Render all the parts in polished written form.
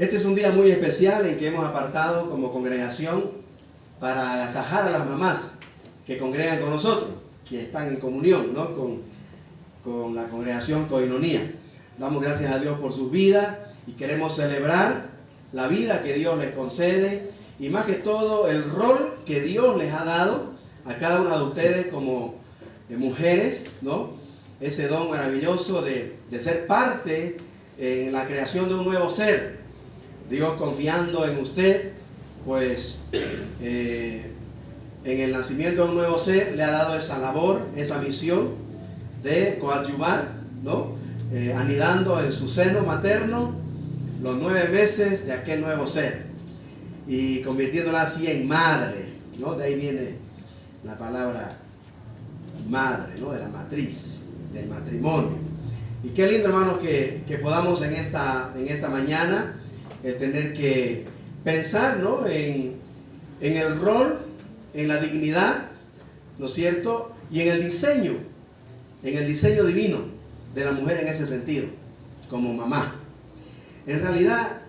Este es un día muy especial en que hemos apartado como congregación para agasajar a las mamás que congregan con nosotros, que están en comunión, ¿no? con la congregación Koinonía. Damos gracias a Dios por sus vidas y queremos celebrar la vida que Dios les concede y más que todo el rol que Dios les ha dado a cada una de ustedes como mujeres, ¿no? Ese don maravilloso de ser parte en la creación de un nuevo ser. Dios confiando en usted, pues en el nacimiento de un nuevo ser le ha dado esa labor, esa misión de coadyuvar, ¿no? Anidando en su seno materno los 9 meses de aquel nuevo ser y convirtiéndola así en madre, ¿no? De ahí viene la palabra madre, ¿no? De la matriz, del matrimonio. Y qué lindo, hermanos, que podamos en esta mañana el tener que pensar, ¿no? en el rol, en la dignidad, ¿no es cierto? Y en el diseño divino de la mujer en ese sentido, como mamá. En realidad,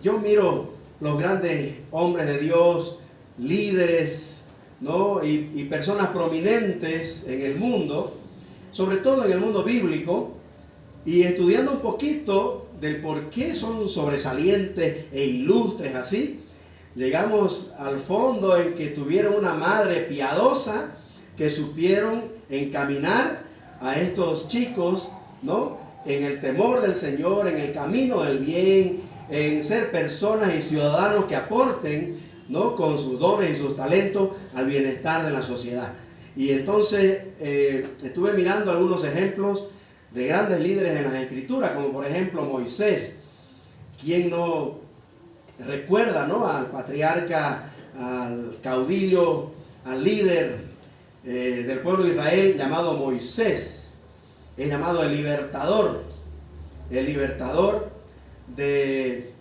yo miro los grandes hombres de Dios, líderes, ¿no? y personas prominentes en el mundo, sobre todo en el mundo bíblico, y estudiando un poquito del por qué son sobresalientes e ilustres así, llegamos al fondo en que tuvieron una madre piadosa que supieron encaminar a estos chicos, ¿no? En el temor del Señor, en el camino del bien, en ser personas y ciudadanos que aporten, ¿no? Con sus dones y sus talentos al bienestar de la sociedad. Y entonces estuve mirando algunos ejemplos de grandes líderes en las Escrituras, como por ejemplo Moisés. ¿Quién no recuerda, ¿no? Al patriarca, al caudillo, al líder del pueblo de Israel llamado Moisés? Es llamado el libertador de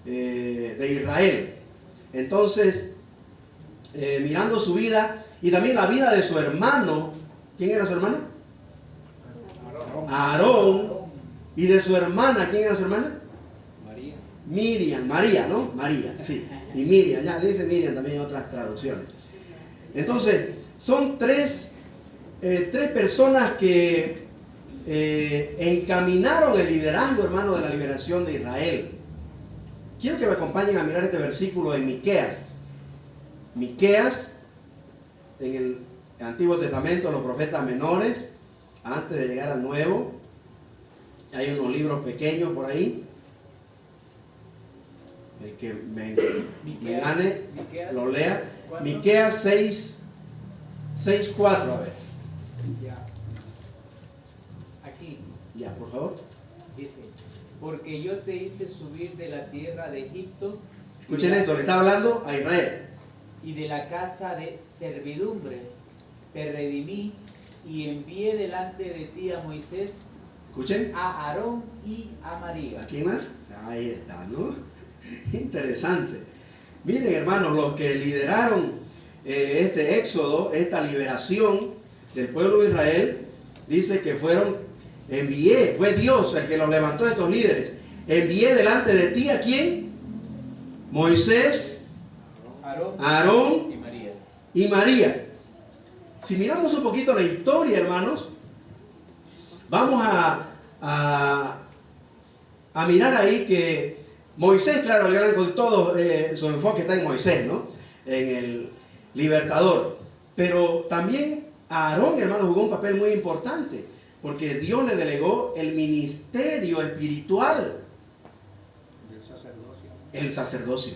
Israel. Entonces, mirando su vida y también la vida de su hermano. ¿Quién era su hermano? Aarón. Y de su hermana. ¿Quién era su hermana? María, ¿no? María, sí. Y Miriam, ya le dice Miriam también en otras traducciones. Entonces, son tres personas que encaminaron el liderazgo, hermano, de la liberación de Israel. Quiero que me acompañen a mirar este versículo en Miqueas. Miqueas, en el Antiguo Testamento, los profetas menores, antes de llegar al Nuevo. Hay unos libros pequeños por ahí. El que me gane, lo lea. Miqueas 6:4, a ver. Ya. Aquí. Ya, por favor. Dice, porque yo te hice subir de la tierra de Egipto. Escuchen esto, le está hablando a Israel. Y de la casa de servidumbre te redimí y envié delante de ti a Moisés, Escuchen. a Aarón y a María. ¿A quién más? Ahí está, ¿no? Interesante. Miren, hermanos, los que lideraron este éxodo, esta liberación del pueblo de Israel, dice que fue Dios el que los levantó, estos líderes. Envié delante de ti, ¿a quién? Moisés, Aarón y María. Si miramos un poquito la historia, hermanos, vamos a mirar ahí que Moisés, claro, con todo su enfoque está en Moisés, ¿no? En el libertador. Pero también Aarón, hermano, jugó un papel muy importante, porque Dios le delegó el ministerio espiritual. El sacerdocio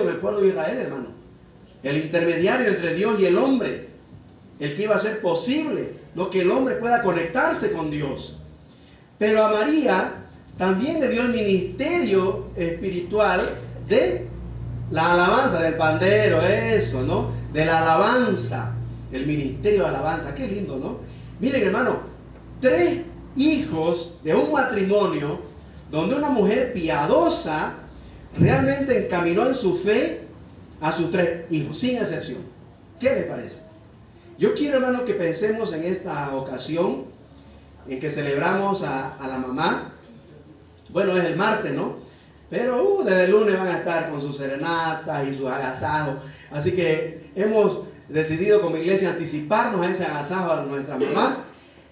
del pueblo de Israel, hermano. El intermediario entre Dios y el hombre. El que iba a hacer posible lo que el hombre pueda conectarse con Dios. Pero a María también le dio el ministerio espiritual de la alabanza, del pandero, eso, ¿no? De la alabanza, el ministerio de alabanza. Qué lindo, ¿no? Miren, hermano, 3 hijos de un matrimonio donde una mujer piadosa realmente encaminó en su fe a sus 3 hijos, sin excepción. ¿Qué les parece? Yo quiero, hermano, que pensemos en esta ocasión en que celebramos a la mamá, Bueno, es el martes, ¿no? Pero desde el lunes van a estar con sus serenatas y sus agasajos. Así que hemos decidido como iglesia anticiparnos a ese agasajo a nuestras mamás,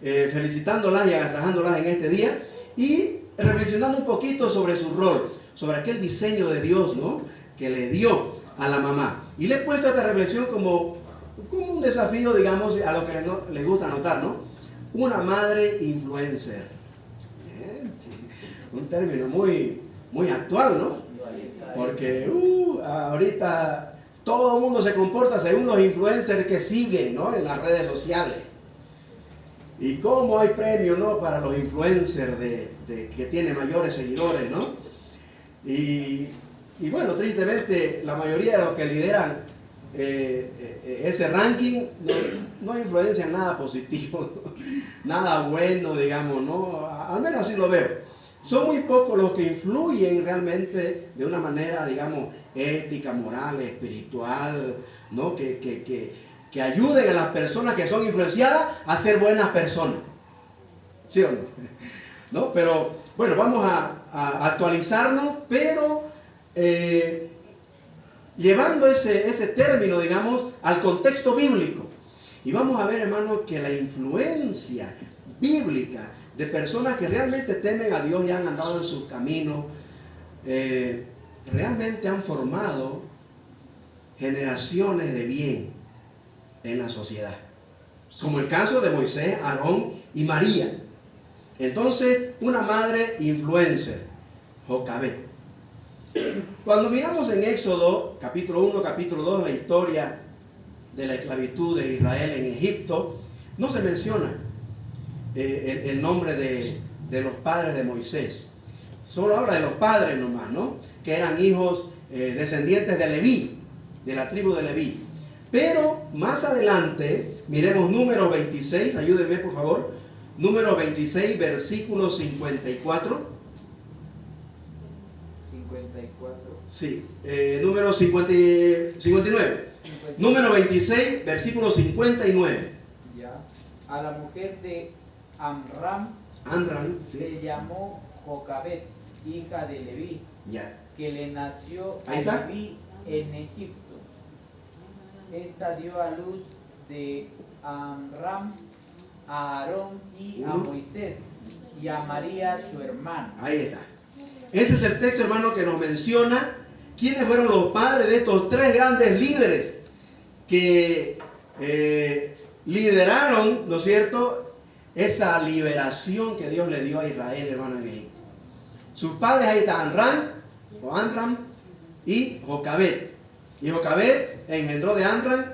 felicitándolas y agasajándolas en este día y reflexionando un poquito sobre su rol, sobre aquel diseño de Dios, ¿no?, que le dio a la mamá. Y le he puesto esta reflexión como un desafío, digamos, a lo que les gusta anotar, ¿no? Una madre influencer. Sí, un término muy actual, ¿no? Porque ahorita todo el mundo se comporta según los influencers que siguen, ¿no?, en las redes sociales. Y cómo hay premios, ¿no?, para los influencers que tienen mayores seguidores, ¿no? Y bueno, tristemente la mayoría de los que lideran ese ranking no influencian nada positivo, nada bueno, digamos, ¿no? Al menos así lo veo. Son muy pocos los que influyen realmente de una manera, digamos, ética, moral, espiritual, ¿no?, que ayuden a las personas que son influenciadas a ser buenas personas. ¿Sí o no? ¿No? Pero bueno, vamos a actualizarnos, pero llevando ese término, digamos, al contexto bíblico. Y vamos a ver, hermanos, que la influencia bíblica de personas que realmente temen a Dios y han andado en sus caminos, realmente han formado generaciones de bien en la sociedad. Como el caso de Moisés, Aarón y María. Entonces, una madre influencer, Jocabed. Cuando miramos en Éxodo, capítulo 1, capítulo 2, la historia de la esclavitud de Israel en Egipto, no se menciona el nombre de los padres de Moisés. Solo habla de los padres nomás, ¿no?, que eran hijos descendientes de Leví, de la tribu de Leví. Pero más adelante, miremos Números 26, ayúdenme por favor, Números 26, versículo 54. 54. Sí, número 59. Número 26, versículo 59. Ya. A la mujer de Amram ¿sí?, se llamó Jocabed, hija de Leví, ya, que le nació a ahí está. Leví en Egipto. Esta dio a luz de Amram a Aarón y a Moisés y a María su hermana. Ahí está. Ese es el texto, hermano, que nos menciona quiénes fueron los padres de estos tres grandes líderes que lideraron, ¿no es cierto?, esa liberación que Dios le dio a Israel, hermano, en Egipto. Sus padres ahí están Amram y Jocabed. Y Jocabed engendró de Amram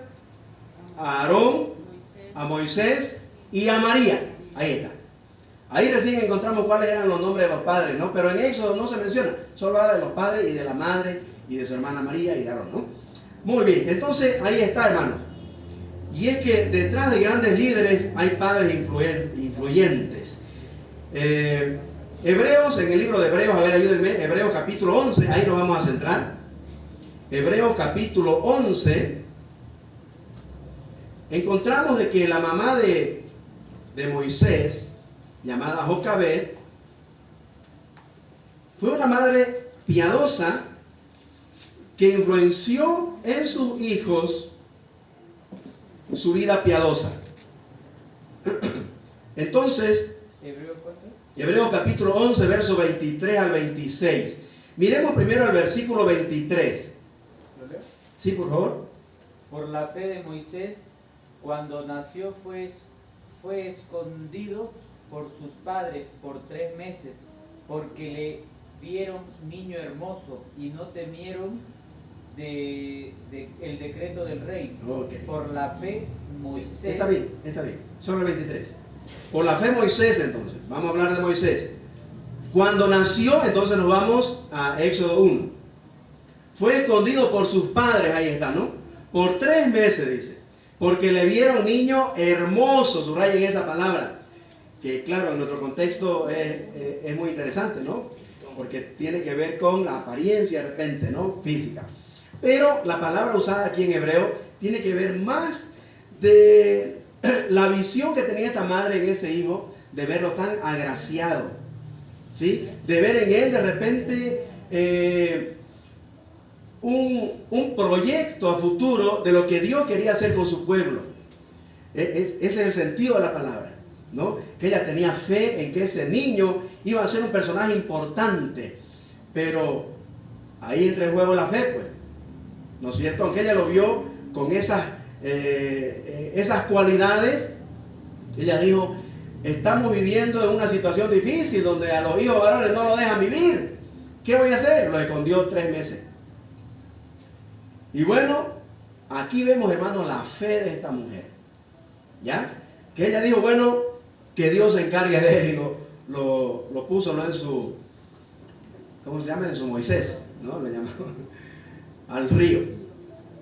a Aarón, a Moisés y a María. Ahí está. Ahí recién encontramos cuáles eran los nombres de los padres, ¿no? Pero en Éxodo no se menciona. Solo habla de los padres y de la madre y de su hermana María y de Aarón, ¿no? Muy bien, entonces ahí está, hermanos. Y es que detrás de grandes líderes hay padres influyentes. Hebreos, en el libro de Hebreos, a ver, ayúdenme, Hebreos capítulo 11, ahí nos vamos a centrar. Hebreos capítulo 11, encontramos de que la mamá de Moisés, llamada Jocabed, fue una madre piadosa que influenció en sus hijos su vida piadosa. Entonces, Hebreos capítulo 11, verso 23 al 26. Miremos primero el versículo 23. ¿Lo leo? Sí, por favor. Por la fe de Moisés, cuando nació fue escondido por sus padres por 3 meses, porque le vieron niño hermoso y no temieron el decreto del rey. Okay. Por la fe Moisés. Está bien. Solo el 23. Por la fe Moisés, entonces. Vamos a hablar de Moisés. Cuando nació, entonces nos vamos a Éxodo 1. Fue escondido por sus padres, ahí está, ¿no? Por 3 meses, dice. Porque le vieron niño hermoso, subrayen esa palabra. Que claro, en nuestro contexto es muy interesante, ¿no? Porque tiene que ver con la apariencia de repente, ¿no?, física. Pero la palabra usada aquí en hebreo tiene que ver más de la visión que tenía esta madre en ese hijo, de verlo tan agraciado, ¿sí? De ver en él de repente un proyecto a futuro de lo que Dios quería hacer con su pueblo. Ese es el sentido de la palabra, ¿no? Que ella tenía fe en que ese niño iba a ser un personaje importante, pero ahí entra en juego la fe, pues, ¿no es cierto? Aunque ella lo vio con esas cualidades, ella dijo: estamos viviendo en una situación difícil donde a los hijos varones no lo dejan vivir. ¿Qué voy a hacer? Lo escondió 3 meses. Y bueno, aquí vemos, hermano, la fe de esta mujer, ¿ya? Que ella dijo, bueno, que Dios se encargue de él, y lo puso, ¿no?, en su, ¿cómo se llama? En su Moisés, ¿no? Le llamó al río.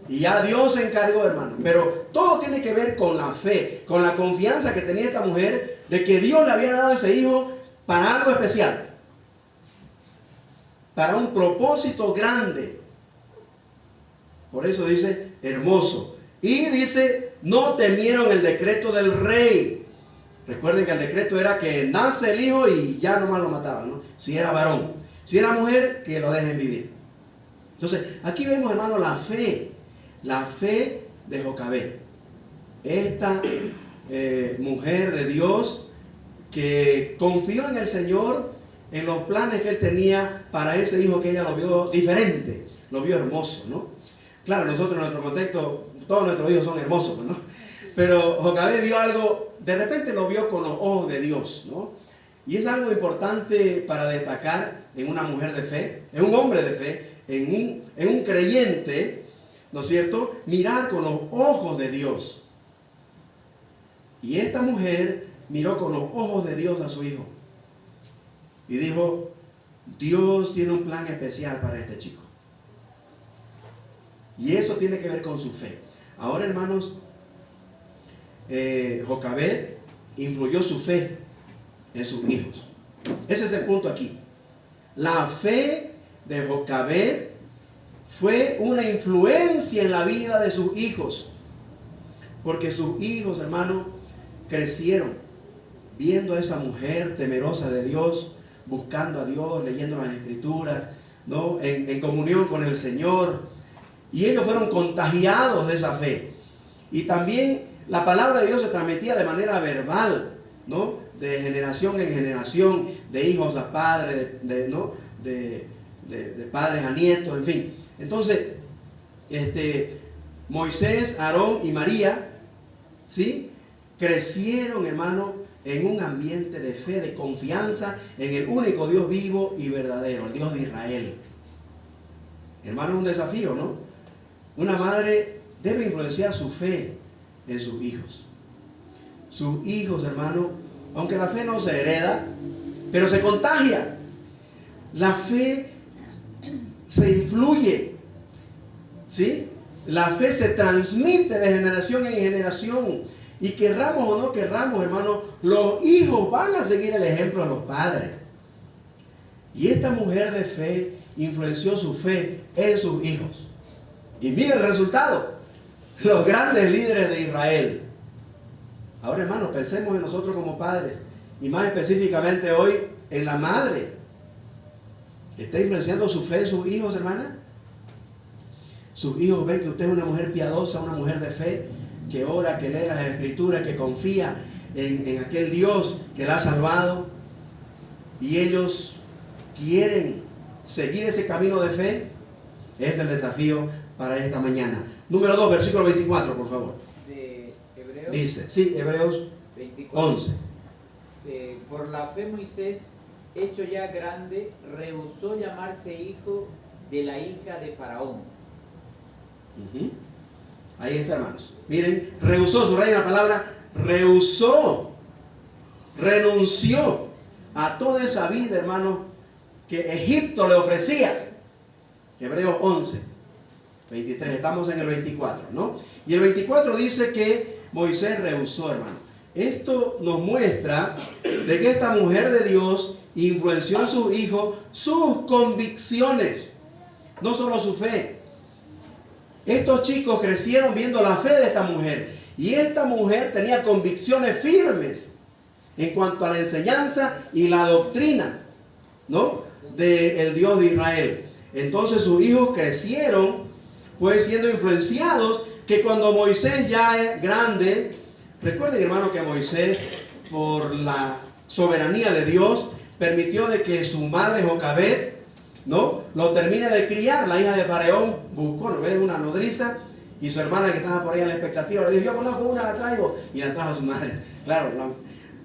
Y ya Dios se encargó, hermano. Pero todo tiene que ver con la fe, con la confianza que tenía esta mujer de que Dios le había dado ese hijo para algo especial, para un propósito grande. Por eso dice hermoso. Y dice, no temieron el decreto del rey. Recuerden que el decreto era que nace el hijo y ya nomás lo mataban, ¿no? Si era varón. Si era mujer, que lo dejen vivir. Entonces, aquí vemos, hermano, la fe de Jocabed. Esta mujer de Dios que confió en el Señor, en los planes que Él tenía para ese hijo, que ella lo vio diferente, lo vio hermoso, ¿no? Claro, nosotros en nuestro contexto, todos nuestros hijos son hermosos, ¿no? Pero Jocabed vio algo, de repente lo vio con los ojos de Dios, ¿no? Y es algo importante para destacar en una mujer de fe, en un hombre de fe, en un creyente, ¿no es cierto? Mirar con los ojos de Dios. Y esta mujer miró con los ojos de Dios a su hijo y dijo, Dios tiene un plan especial para este chico. Y eso tiene que ver con su fe. Ahora, hermanos, Jocabed influyó su fe en sus hijos. Ese es el punto aquí. La fe de Jocabed fue una influencia en la vida de sus hijos, porque sus hijos, hermanos, crecieron viendo a esa mujer temerosa de Dios, buscando a Dios, leyendo las Escrituras, ¿no? En comunión con el Señor, y ellos fueron contagiados de esa fe. Y también la palabra de Dios se transmitía de manera verbal, ¿no? De generación en generación, de hijos a padres, de padres a nietos, en fin. Entonces, Moisés, Aarón y María, ¿sí?, crecieron, hermano, en un ambiente de fe, de confianza en el único Dios vivo y verdadero, el Dios de Israel. Hermano, es un desafío, ¿no? Una madre debe influenciar su fe en sus hijos. Sus hijos, hermano, aunque la fe no se hereda, pero se contagia. La fe se influye, ¿sí? La fe se transmite de generación en generación. Y querramos o no querramos, hermano, los hijos van a seguir el ejemplo de los padres. Y esta mujer de fe influenció su fe en sus hijos. Y mira el resultado, los grandes líderes de Israel. Ahora, hermano, pensemos en nosotros como padres, y más específicamente hoy en la madre. ¿Está influenciando su fe en sus hijos, hermana? Sus hijos ven que usted es una mujer piadosa, una mujer de fe, que ora, que lee las Escrituras, que confía en aquel Dios que la ha salvado, y ellos quieren seguir ese camino de fe. Es el desafío para esta mañana. Número 2, versículo 24, por favor. De Hebreos. Dice, sí, Hebreos 24. 11. Por la fe Moisés, hecho ya grande, rehusó llamarse hijo de la hija de Faraón. Ahí está, hermanos. Miren, rehusó, subraya la palabra, rehusó, renunció a toda esa vida, hermano, que Egipto le ofrecía. Hebreos 11, 23, estamos en el 24, ¿no? Y el 24 dice que Moisés rehusó, hermano. Esto nos muestra de que esta mujer de Dios influenció a sus hijos, sus convicciones, no solo su fe. Estos chicos crecieron viendo la fe de esta mujer, y esta mujer tenía convicciones firmes en cuanto a la enseñanza y la doctrina. ¿no?, del Dios de Israel. Entonces sus hijos crecieron, pues, siendo influenciados, que cuando Moisés ya es grande, recuerden, hermano, que Moisés, por la soberanía de Dios, permitió de que su madre Jocabed, ¿no?, lo termine de criar. La hija de Faraón buscó, ¿no ves?, una nodriza, y su hermana, que estaba por ahí en la expectativa, le dijo: yo conozco una, la traigo, y la trajo a su madre. Claro,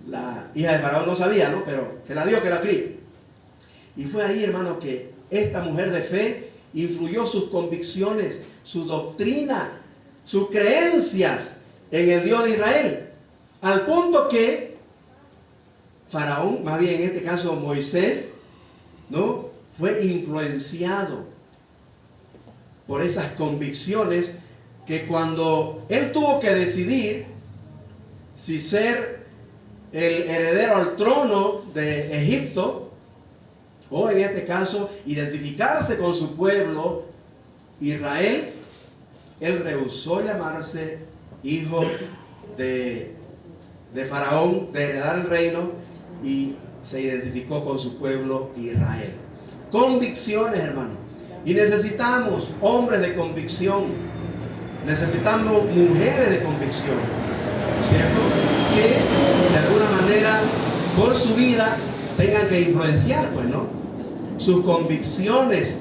la hija de Faraón no sabía, ¿no?, pero se la dio que la críe. Y fue ahí, hermano, que esta mujer de fe influyó sus convicciones, su doctrina, sus creencias en el Dios de Israel, al punto que Faraón, más bien en este caso Moisés, ¿no?, fue influenciado por esas convicciones, que cuando él tuvo que decidir si ser el heredero al trono de Egipto, o en este caso identificarse con su pueblo Israel, él rehusó llamarse hijo de Faraón, de heredar el reino, y se identificó con su pueblo Israel. Convicciones, hermano. Y necesitamos hombres de convicción, necesitamos mujeres de convicción, ¿cierto?, que de alguna manera por su vida tengan que influenciar, pues, ¿no?, sus convicciones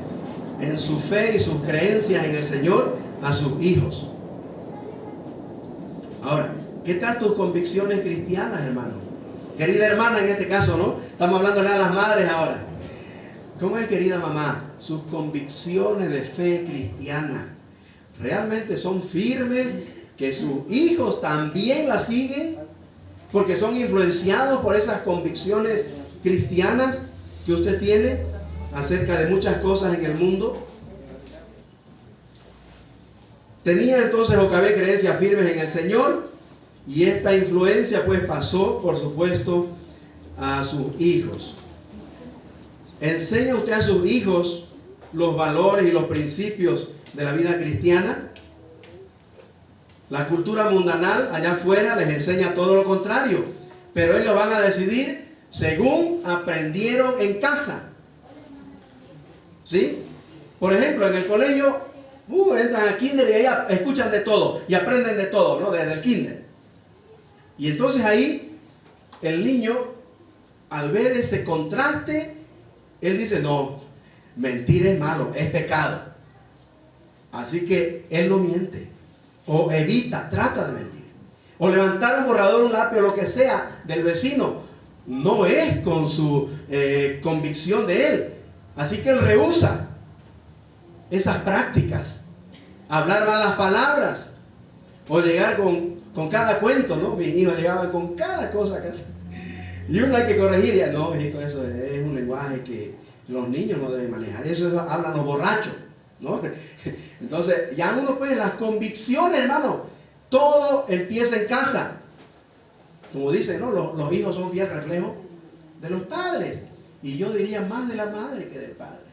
en su fe y sus creencias en el Señor a sus hijos. Ahora, ¿qué tal tus convicciones cristianas, hermano? Querida hermana, en este caso, ¿no?, estamos hablándole a las madres ahora. ¿Cómo es, querida mamá? Sus convicciones de fe cristiana realmente son firmes, que sus hijos también las siguen, porque son influenciados por esas convicciones cristianas que usted tiene acerca de muchas cosas en el mundo. Tenía entonces Jocabed creencias firmes en el Señor, y esta influencia pues pasó, por supuesto, a sus hijos. ¿Enseña usted a sus hijos los valores y los principios de la vida cristiana? La cultura mundanal allá afuera les enseña todo lo contrario, pero ellos van a decidir según aprendieron en casa. ¿Sí? Por ejemplo, en el colegio, entran a kinder y ahí escuchan de todo y aprenden de todo, ¿no?, desde el kinder. Y entonces ahí el niño, al ver ese contraste, él dice: no, mentir es malo, es pecado. Así que él no miente, o evita, trata de mentir, o levantar un borrador, un lápiz o lo que sea del vecino, no es con su convicción de él. Así que él rehúsa esas prácticas, hablar malas palabras, o llegar con cada cuento, ¿no? Mis hijos llegaban con cada cosa a casa, y uno hay que corregir. Ya, no, hijito, eso es un lenguaje que los niños no deben manejar, eso hablan los borrachos, ¿no? Entonces ya uno, pues, las convicciones, hermano, todo empieza en casa. Como dice, ¿no?, los hijos son fiel reflejo de los padres, y yo diría más de la madre que del padre,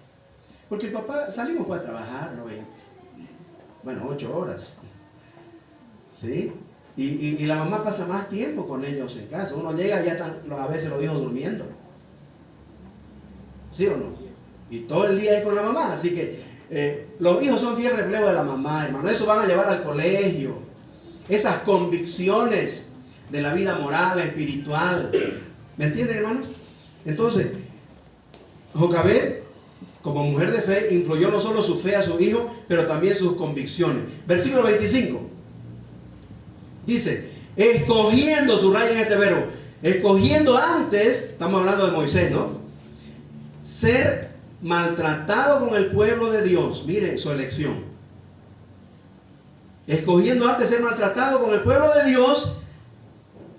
porque el papá, salimos para trabajar, ¿no?, 8 horas, ¿sí? Y la mamá pasa más tiempo con ellos en casa. Uno llega y ya están a veces los hijos durmiendo, ¿sí o no? Y todo el día es con la mamá. Así que los hijos son fiel reflejo de la mamá, hermano. Eso van a llevar al colegio, esas convicciones de la vida moral, espiritual. ¿Me entienden, hermanos? Entonces, Jocabed, como mujer de fe, influyó no solo su fe a su hijo, pero también sus convicciones. Versículo 25 dice: escogiendo, subrayen este verbo, escogiendo antes, estamos hablando de Moisés, ¿no?, ser maltratado con el pueblo de Dios. Miren su elección. Escogiendo antes ser maltratado con el pueblo de Dios,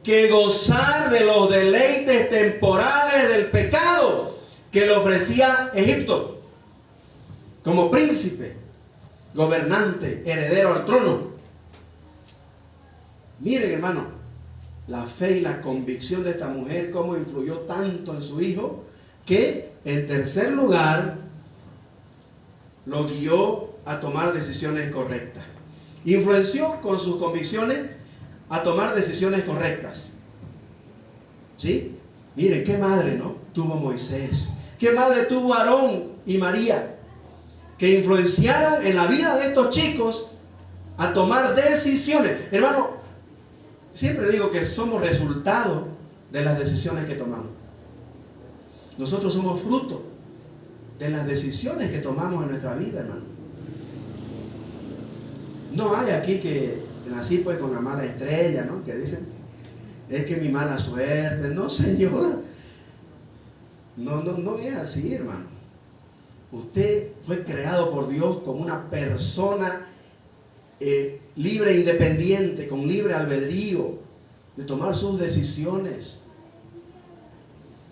que gozar de los deleites temporales del pecado que le ofrecía Egipto, como príncipe, gobernante, heredero al trono. Miren, hermano, la fe y la convicción de esta mujer, cómo influyó tanto en su hijo, que en tercer lugar lo guió a tomar decisiones correctas. Influenció con sus convicciones a tomar decisiones correctas. ¿Sí? Miren, qué madre, ¿no?, tuvo Moisés. ¿Qué madre tuvo Aarón y María? Que influenciaron en la vida de estos chicos a tomar decisiones. Hermano, siempre digo que somos resultado de las decisiones que tomamos. Nosotros somos fruto de las decisiones que tomamos en nuestra vida, hermano. No hay aquí que nací pues con la mala estrella, ¿no? Que dicen, es que mi mala suerte. No, Señor. No es así, hermano. Usted fue creado por Dios como una persona libre e independiente, con libre albedrío de tomar sus decisiones.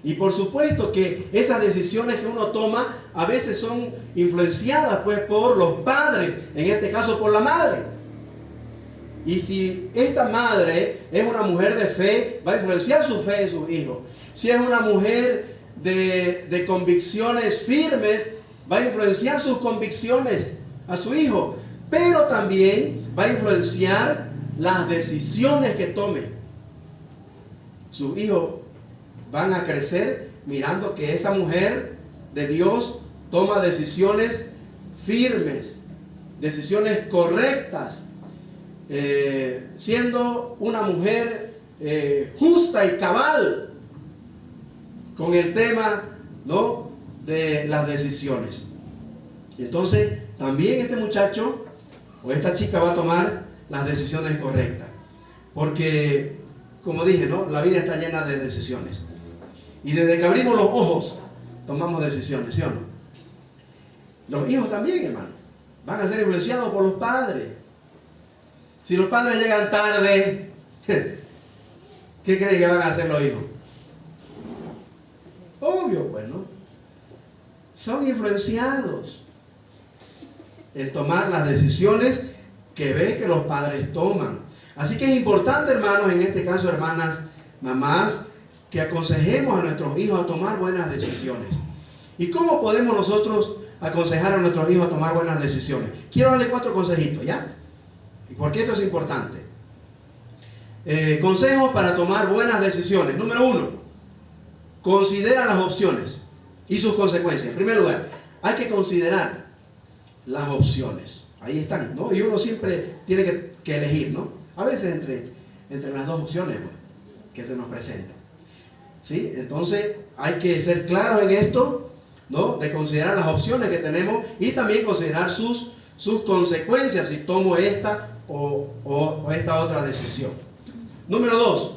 Y por supuesto que esas decisiones que uno toma a veces son influenciadas pues por los padres, en este caso por la madre. Y si esta madre es una mujer de fe, va a influenciar su fe en sus hijos. Si es una mujer de convicciones firmes, va a influenciar sus convicciones a su hijo. Pero también va a influenciar las decisiones que tome. Sus hijos van a crecer mirando que esa mujer de Dios toma decisiones firmes, decisiones correctas, siendo una mujer justa y cabal con el tema, ¿no?, de las decisiones. Y entonces también este muchacho o esta chica va a tomar las decisiones correctas, porque como dije, ¿no?, la vida está llena de decisiones. Y desde que abrimos los ojos, tomamos decisiones, ¿sí o no? Los hijos también, hermano, van a ser influenciados por los padres. Si los padres llegan tarde, ¿qué creen que van a hacer los hijos? Obvio, pues, ¿no? Son influenciados en tomar las decisiones que ven que los padres toman. Así que es importante, hermanos, en este caso, hermanas, mamás, que aconsejemos a nuestros hijos a tomar buenas decisiones. ¿Y cómo podemos nosotros aconsejar a nuestros hijos a tomar buenas decisiones? Quiero darle 4 consejitos, ¿ya? ¿Y por qué esto es importante? Consejos para tomar buenas decisiones. Número 1, considera las opciones y sus consecuencias. En primer lugar, hay que considerar las opciones. Ahí están, ¿no? Y uno siempre tiene que elegir, ¿no? A veces entre las dos opciones, ¿no?, que se nos presentan. ¿Sí? Entonces hay que ser claros en esto, ¿no?, de considerar las opciones que tenemos y también considerar sus consecuencias si tomo esta o esta otra decisión. Número 2,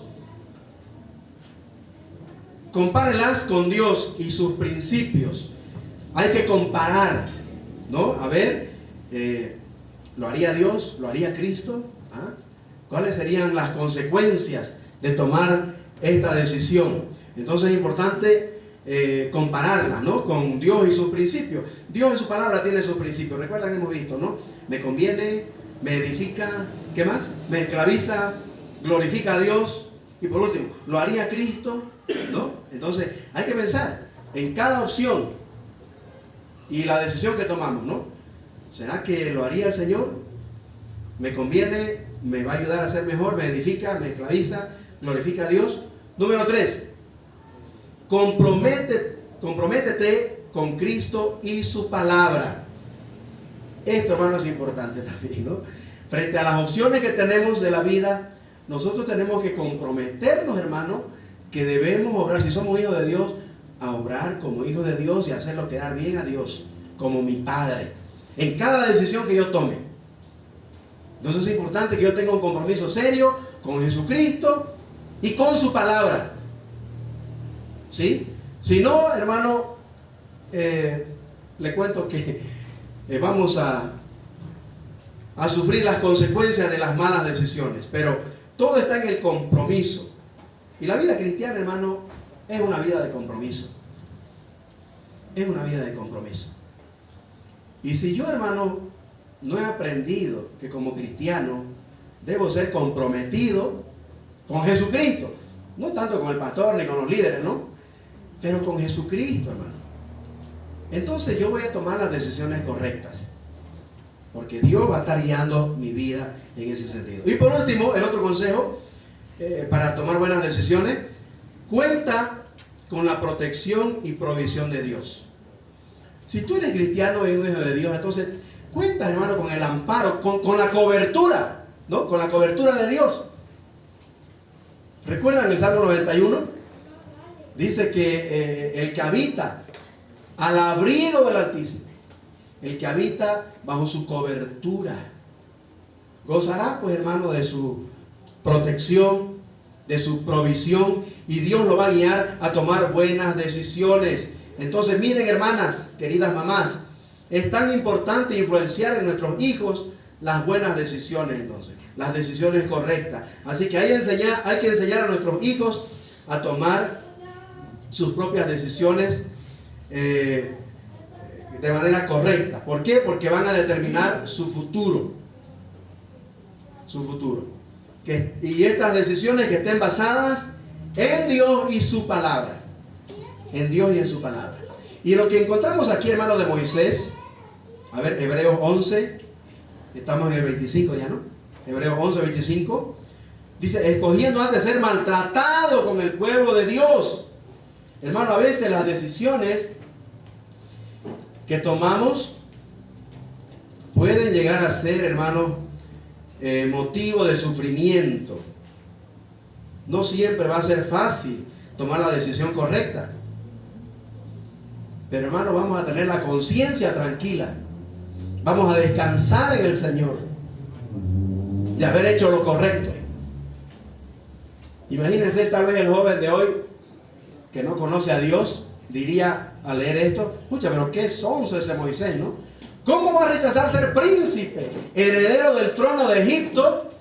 compárelas con Dios y sus principios. Hay que comparar, ¿no? A ver, ¿lo haría Dios? ¿Lo haría Cristo? ¿Ah? ¿Cuáles serían las consecuencias de tomar esta decisión? Entonces es importante compararla, ¿no?, con Dios y sus principios. Dios en su palabra tiene sus principios. Recuerdan, hemos visto, ¿no? Me conviene, me edifica, ¿qué más? Me esclaviza, glorifica a Dios. Y por último, ¿lo haría Cristo? ¿No? Entonces hay que pensar en cada opción y la decisión que tomamos, ¿no? ¿Será que lo haría el Señor? ¿Me conviene? ¿Me va a ayudar a ser mejor? ¿Me edifica? ¿Me esclaviza? ¿Glorifica a Dios? Número 3, comprométete con Cristo y su palabra. Esto, hermano, es importante también, ¿no? Frente a las opciones que tenemos de la vida, nosotros tenemos que comprometernos, hermano, que debemos obrar, si somos hijos de Dios, a obrar como hijos de Dios y hacerlo quedar bien a Dios, como mi Padre, en cada decisión que yo tome. Entonces es importante que yo tenga un compromiso serio con Jesucristo y con su palabra. ¿Sí? Si no, hermano, le cuento que vamos a sufrir las consecuencias de las malas decisiones. Pero todo está en el compromiso. Y la vida cristiana, hermano, es una vida de compromiso. Es una vida de compromiso. Y si yo, hermano, no he aprendido que como cristiano debo ser comprometido con Jesucristo, no tanto con el pastor ni con los líderes, ¿no?, pero con Jesucristo, hermano, entonces yo voy a tomar las decisiones correctas, porque Dios va a estar guiando mi vida en ese sentido. Y por último, el otro consejo para tomar buenas decisiones: cuenta con la protección y provisión de Dios. Si tú eres cristiano y un hijo de Dios, entonces cuentas, hermano, con el amparo, con la cobertura, ¿no? Con la cobertura de Dios. ¿Recuerdan el Salmo 91? Dice que el que habita al abrigo del Altísimo, el que habita bajo su cobertura, gozará, pues, hermano, de su protección, de su provisión, y Dios lo va a guiar a tomar buenas decisiones. Entonces, miren, hermanas, queridas mamás, es tan importante influenciar en nuestros hijos las buenas decisiones, entonces, las decisiones correctas. Así que hay que enseñar a nuestros hijos a tomar sus propias decisiones de manera correcta. ¿Por qué? Porque van a determinar su futuro. Su futuro. Y estas decisiones que estén basadas en Dios y su palabra. En Dios y en su palabra. Y lo que encontramos aquí, hermano, de Moisés, a ver, Hebreos 11, estamos en el 25 ya, ¿no? Hebreos 11, 25, dice, escogiendo antes de ser maltratado con el pueblo de Dios. Hermano, a veces las decisiones que tomamos pueden llegar a ser, hermano, motivo de sufrimiento. No siempre va a ser fácil tomar la decisión correcta. Pero, hermano, vamos a tener la conciencia tranquila. Vamos a descansar en el Señor de haber hecho lo correcto. Imagínense, tal vez el joven de hoy que no conoce a Dios diría al leer esto, escucha, pero qué sonso ese Moisés, ¿no? ¿Cómo va a rechazar ser príncipe, heredero del trono de Egipto,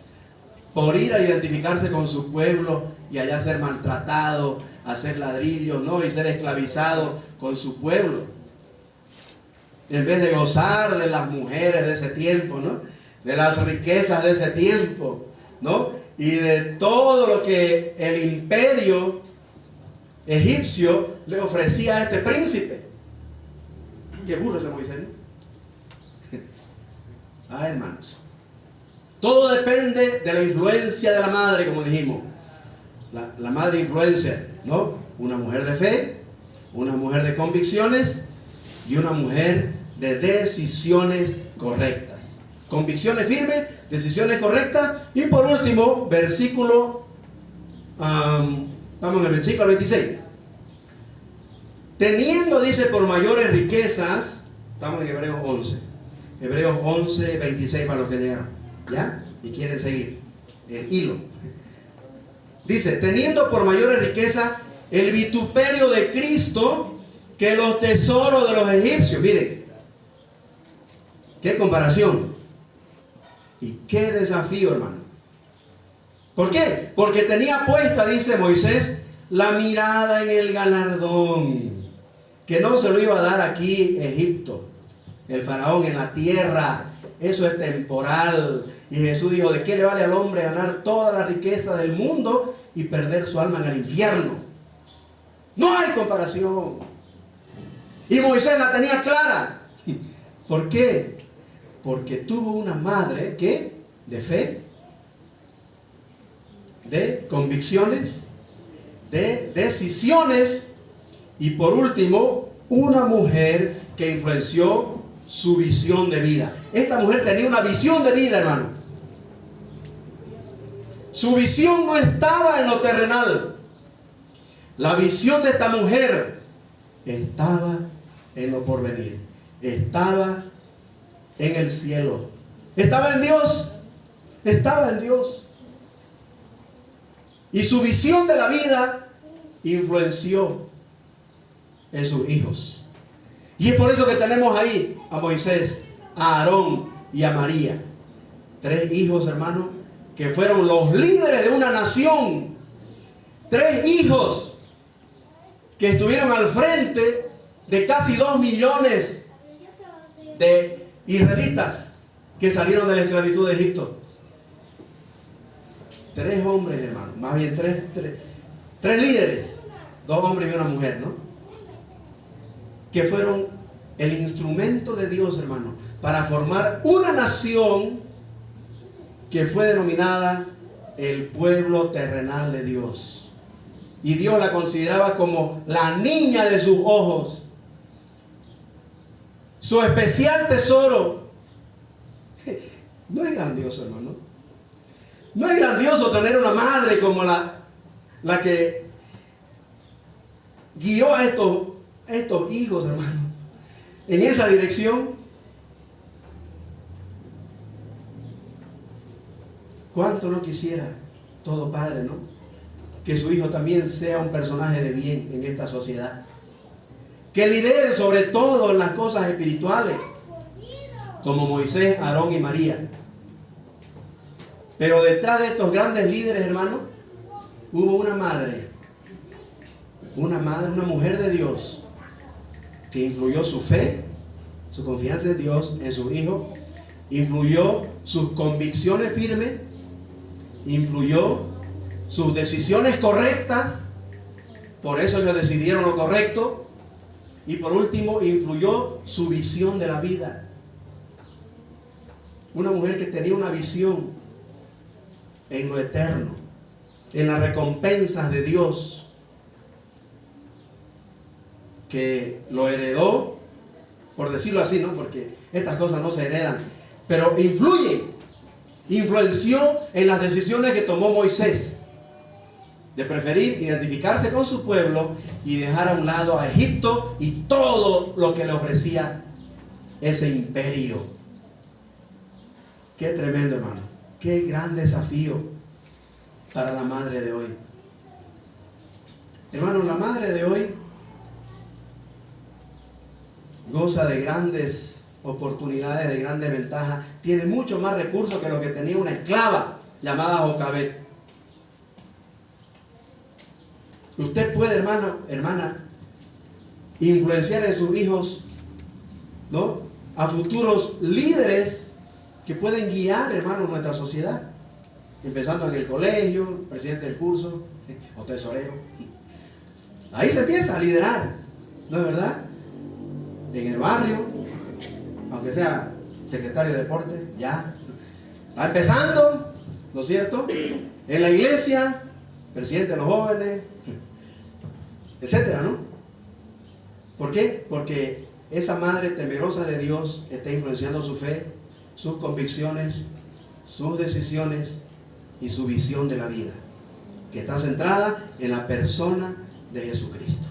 por ir a identificarse con su pueblo y allá ser maltratado, hacer ladrillos, ¿no? Y ser esclavizado con su pueblo? En vez de gozar de las mujeres de ese tiempo, ¿no? De las riquezas de ese tiempo, ¿no? Y de todo lo que el imperio egipcio le ofrecía a este príncipe. Qué burro ese Moisés, ¿no? Ah, hermanos, todo depende de la influencia de la madre, como dijimos. La madre influencia, ¿no? Una mujer de fe, una mujer de convicciones y una mujer de decisiones correctas. Convicciones firmes, decisiones correctas. Y por último, versículo, estamos en el versículo 26. Teniendo, dice, por mayores riquezas, estamos en Hebreos 11. Hebreos 11, 26 para los que llegaron, ¿ya? Y quieren seguir el hilo. Dice, teniendo por mayores riquezas el vituperio de Cristo que los tesoros de los egipcios. Miren, qué comparación y qué desafío, hermano. ¿Por qué? Porque tenía puesta, dice Moisés, la mirada en el galardón, que no se lo iba a dar aquí Egipto, el faraón, en la tierra. Eso es temporal. Y Jesús dijo, ¿de qué le vale al hombre ganar toda la riqueza del mundo y perder su alma en el infierno? No hay comparación. Y Moisés la tenía clara. ¿Por qué? Porque tuvo una madre que de fe, de convicciones, de decisiones, y por último, una mujer que influenció su visión de vida. Esta mujer tenía una visión de vida, hermano. Su visión no estaba en lo terrenal. La visión de esta mujer estaba en lo porvenir. Estaba en el cielo. Estaba en Dios. Estaba en Dios. Y su visión de la vida influenció en sus hijos. Y es por eso que tenemos ahí a Moisés, a Aarón y a María. 3 hijos, hermanos, que fueron los líderes de una nación. 3 hijos que estuvieron al frente de casi 2 millones de israelitas que salieron de la esclavitud de Egipto. 3 hombres, hermano, más bien 3 líderes, 2 hombres y una mujer, ¿no? Que fueron el instrumento de Dios, hermano, para formar una nación que fue denominada el pueblo terrenal de Dios. y Dios la consideraba como la niña de sus ojos, su especial tesoro. ¿No es grandioso, hermano? ¿No es grandioso tener una madre como la que guió a estos hijos, hermano, en esa dirección? ¿Cuánto no quisiera todo padre, no? Que su hijo también sea un personaje de bien en esta sociedad, que lidere sobre todo en las cosas espirituales, como Moisés, Aarón y María. Pero detrás de estos grandes líderes, hermano, hubo una madre, una mujer de Dios, que influyó su fe, su confianza en Dios, en su hijo, influyó sus convicciones firmes, influyó sus decisiones correctas, por eso ellos decidieron lo correcto, y por último influyó su visión de la vida. Una mujer que tenía una visión en lo eterno, en las recompensas de Dios, que lo heredó, por decirlo así, ¿no? Porque estas cosas no se heredan, pero influenció en las decisiones que tomó Moisés, de preferir identificarse con su pueblo y dejar a un lado a Egipto y todo lo que le ofrecía ese imperio. Qué tremendo, hermano. Qué gran desafío para la madre de hoy. Hermano, la madre de hoy goza de grandes oportunidades, de grandes ventajas, tiene mucho más recursos que lo que tenía una esclava llamada Jocabed. Usted puede, hermano, hermana, influenciar en sus hijos, ¿no?, a futuros líderes que pueden guiar, hermano, nuestra sociedad, empezando en el colegio, presidente del curso o tesorero. Ahí se empieza a liderar, ¿no es verdad? En el barrio, aunque sea secretario de deporte, ya va empezando, ¿no es cierto? En la iglesia, presidente de los jóvenes, etcétera, ¿no? ¿Por qué? Porque esa madre temerosa de Dios está influenciando su fe, sus convicciones, sus decisiones y su visión de la vida, que está centrada en la persona de Jesucristo.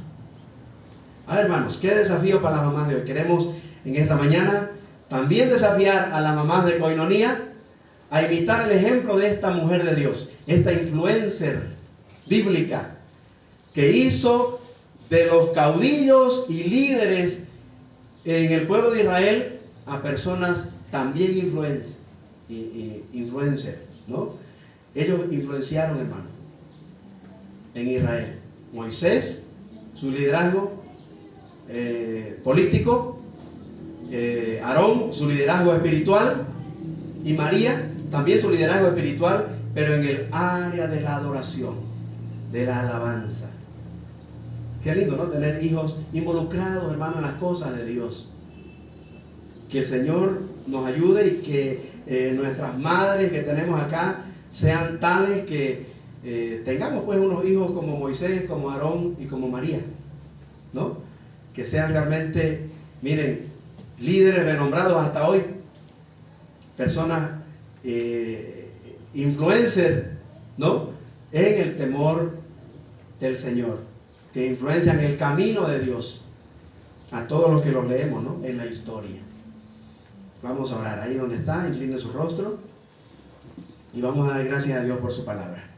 Ahora, hermanos, qué desafío para las mamás de hoy. Queremos en esta mañana también desafiar a las mamás de Koinonía a imitar el ejemplo de esta mujer de Dios, esta influencer bíblica que hizo de los caudillos y líderes en el pueblo de Israel a personas también influencers, ¿no? Ellos influenciaron, hermano, en Israel. Moisés, su liderazgo político, Aarón, su liderazgo espiritual, y María, también su liderazgo espiritual, pero en el área de la adoración, de la alabanza. Qué lindo, ¿no?, tener hijos involucrados, hermano, en las cosas de Dios. Que el Señor nos ayude y que nuestras madres que tenemos acá sean tales que tengamos pues unos hijos como Moisés, como Aarón y como María, ¿no? Que sean realmente, miren, líderes renombrados hasta hoy, personas influencers, ¿no?, en el temor del Señor, que influencian el camino de Dios a todos los que los leemos, ¿no?, en la historia. Vamos a orar. Ahí donde está, incline su rostro y vamos a dar gracias a Dios por su palabra.